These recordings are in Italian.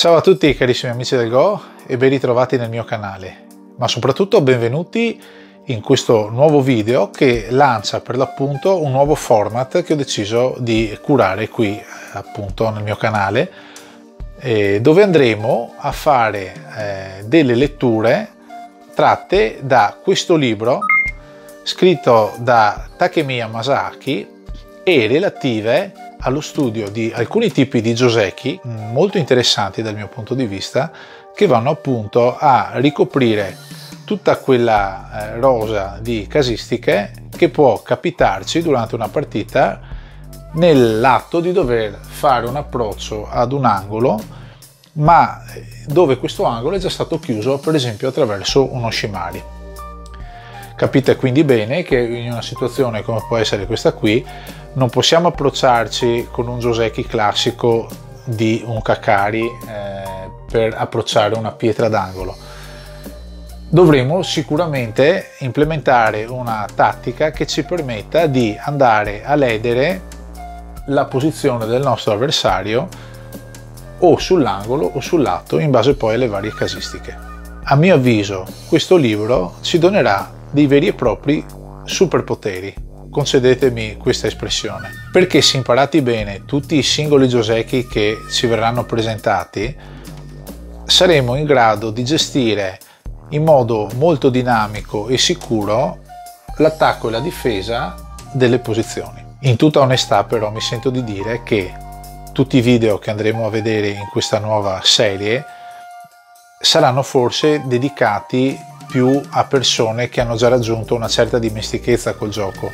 Ciao a tutti carissimi amici del Go e ben ritrovati nel mio canale, ma soprattutto benvenuti in questo nuovo video che lancia per l'appunto un nuovo format che ho deciso di curare qui appunto nel mio canale, dove andremo a fare delle letture tratte da questo libro scritto da Takemiya Masaaki e relative allo studio di alcuni tipi di joseki molto interessanti dal mio punto di vista, che vanno appunto a ricoprire tutta quella rosa di casistiche che può capitarci durante una partita nell'atto di dover fare un approccio ad un angolo, ma dove questo angolo è già stato chiuso per esempio attraverso uno shimari. Capite quindi bene che in una situazione come può essere questa qui non possiamo approcciarci con un joseki classico di un kakari per approcciare una pietra d'angolo. Dovremo sicuramente implementare una tattica che ci permetta di andare a ledere la posizione del nostro avversario o sull'angolo o sul lato, in base poi alle varie casistiche. A mio avviso questo libro ci donerà dei veri e propri superpoteri, concedetemi questa espressione, perché se imparati bene tutti i singoli joseki che ci verranno presentati, saremo in grado di gestire in modo molto dinamico e sicuro l'attacco e la difesa delle posizioni. In tutta onestà però mi sento di dire che tutti i video che andremo a vedere in questa nuova serie saranno forse dedicati più a persone che hanno già raggiunto una certa dimestichezza col gioco,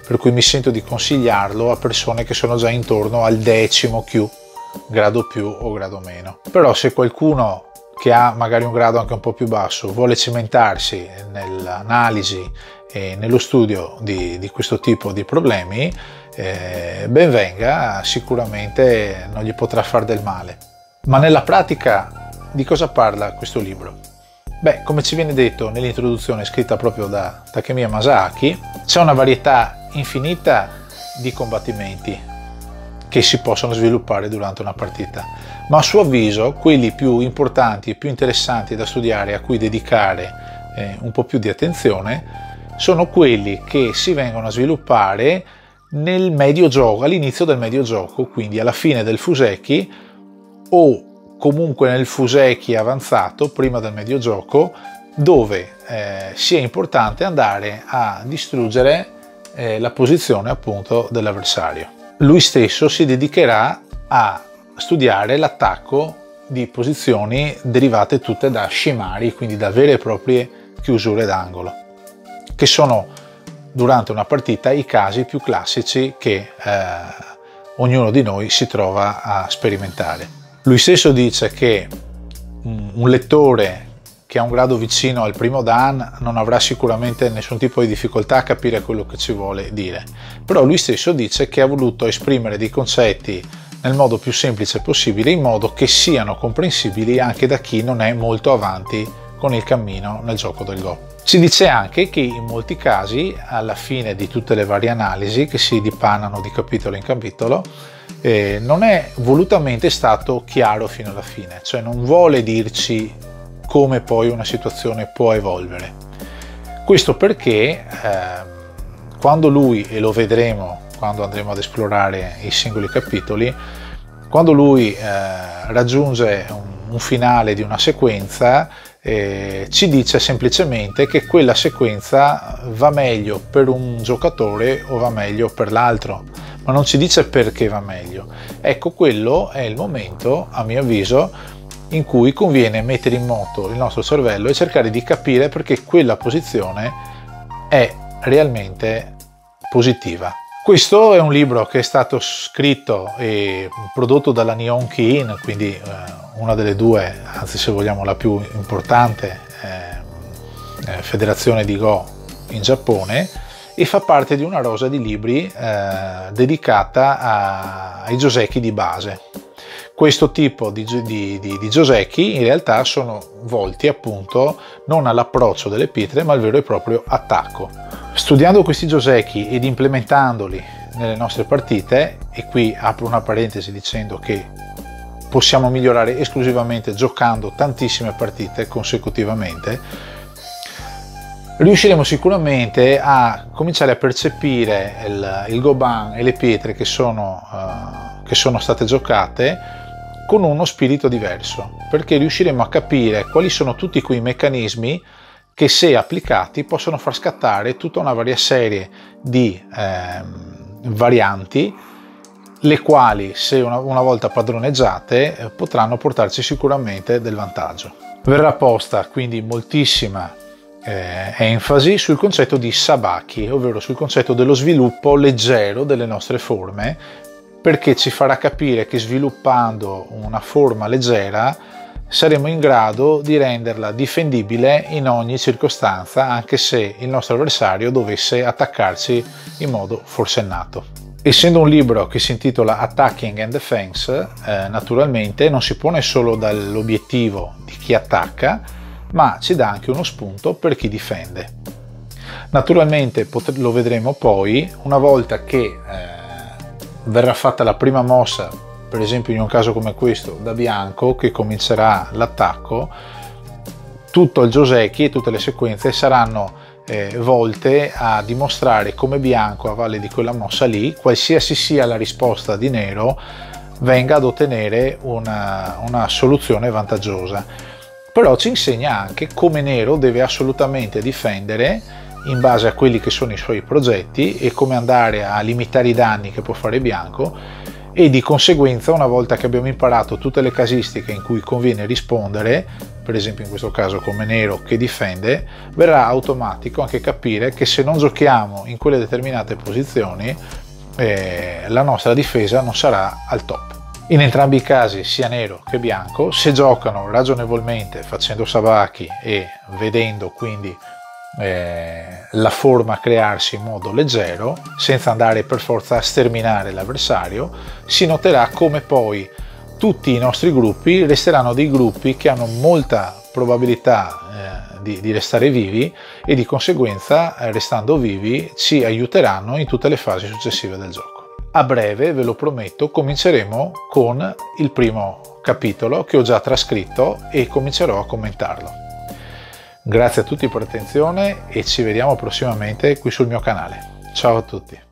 per cui mi sento di consigliarlo a persone che sono già intorno al 10° Q, grado più o grado meno. Però se qualcuno che ha magari un grado anche un po' più basso vuole cimentarsi nell'analisi e nello studio di questo tipo di problemi, ben venga, sicuramente non gli potrà far del male. Ma nella pratica di cosa parla questo libro? Beh, come ci viene detto nell'introduzione scritta proprio da Takemiya Masaaki, c'è una varietà infinita di combattimenti che si possono sviluppare durante una partita, ma a suo avviso quelli più importanti e più interessanti da studiare, a cui dedicare un po' più di attenzione, sono quelli che si vengono a sviluppare nel medio gioco, all'inizio del medio gioco, quindi alla fine del fuseki o comunque nel fuseki avanzato prima del medio gioco, dove sia importante andare a distruggere la posizione appunto dell'avversario. Lui stesso si dedicherà a studiare l'attacco di posizioni derivate tutte da shimari, quindi da vere e proprie chiusure d'angolo, che sono durante una partita i casi più classici che ognuno di noi si trova a sperimentare. Lui stesso dice che un lettore che ha un grado vicino al primo Dan non avrà sicuramente nessun tipo di difficoltà a capire quello che ci vuole dire, però lui stesso dice che ha voluto esprimere dei concetti nel modo più semplice possibile, in modo che siano comprensibili anche da chi non è molto avanti con il cammino nel gioco del Go. Si dice anche che in molti casi, alla fine di tutte le varie analisi che si dipanano di capitolo in capitolo, non è volutamente stato chiaro fino alla fine, cioè non vuole dirci come poi una situazione può evolvere. Questo perché quando lui, e lo vedremo quando andremo ad esplorare i singoli capitoli, quando lui raggiunge un finale di una sequenza, ci dice semplicemente che quella sequenza va meglio per un giocatore o va meglio per l'altro, ma non ci dice perché va meglio. Ecco, quello è il momento, a mio avviso, in cui conviene mettere in moto il nostro cervello e cercare di capire perché quella posizione è realmente positiva. Questo è un libro che è stato scritto e prodotto dalla Nihon Ki-in, quindi una delle due, anzi se vogliamo la più importante federazione di Go in Giappone, e fa parte di una rosa di libri dedicata ai joseki di base. Questo tipo di joseki in realtà sono volti appunto non all'approccio delle pietre, ma al vero e proprio attacco. Studiando questi joseki ed implementandoli nelle nostre partite, e qui apro una parentesi dicendo che possiamo migliorare esclusivamente giocando tantissime partite consecutivamente, riusciremo sicuramente a cominciare a percepire il Goban e le pietre che sono state giocate con uno spirito diverso, perché riusciremo a capire quali sono tutti quei meccanismi che, se applicati, possono far scattare tutta una varia serie di varianti, le quali, se una volta padroneggiate, potranno portarci sicuramente del vantaggio. Verrà posta quindi moltissima enfasi sul concetto di sabaki, ovvero sul concetto dello sviluppo leggero delle nostre forme, perché ci farà capire che sviluppando una forma leggera saremo in grado di renderla difendibile in ogni circostanza, anche se il nostro avversario dovesse attaccarci in modo forsennato. Essendo un libro che si intitola Attacking and Defense, naturalmente non si pone solo dall'obiettivo di chi attacca, ma ci dà anche uno spunto per chi difende. Naturalmente lo vedremo poi una volta che verrà fatta la prima mossa, per esempio in un caso come questo da bianco che comincerà l'attacco. Tutto il joseki e tutte le sequenze saranno volte a dimostrare come bianco, a valle di quella mossa lì, qualsiasi sia la risposta di nero, venga ad ottenere una soluzione vantaggiosa. Però ci insegna anche come nero deve assolutamente difendere in base a quelli che sono i suoi progetti e come andare a limitare i danni che può fare bianco, e di conseguenza, una volta che abbiamo imparato tutte le casistiche in cui conviene rispondere, per esempio in questo caso come nero che difende, verrà automatico anche capire che se non giochiamo in quelle determinate posizioni la nostra difesa non sarà al top. In entrambi i casi, sia nero che bianco, se giocano ragionevolmente facendo sabaki e vedendo quindi la forma crearsi in modo leggero, senza andare per forza a sterminare l'avversario, si noterà come poi tutti i nostri gruppi resteranno dei gruppi che hanno molta probabilità di restare vivi, e di conseguenza, restando vivi, ci aiuteranno in tutte le fasi successive del gioco. A breve, ve lo prometto, cominceremo con il primo capitolo che ho già trascritto e comincerò a commentarlo. Grazie a tutti per l'attenzione e ci vediamo prossimamente qui sul mio canale. Ciao a tutti!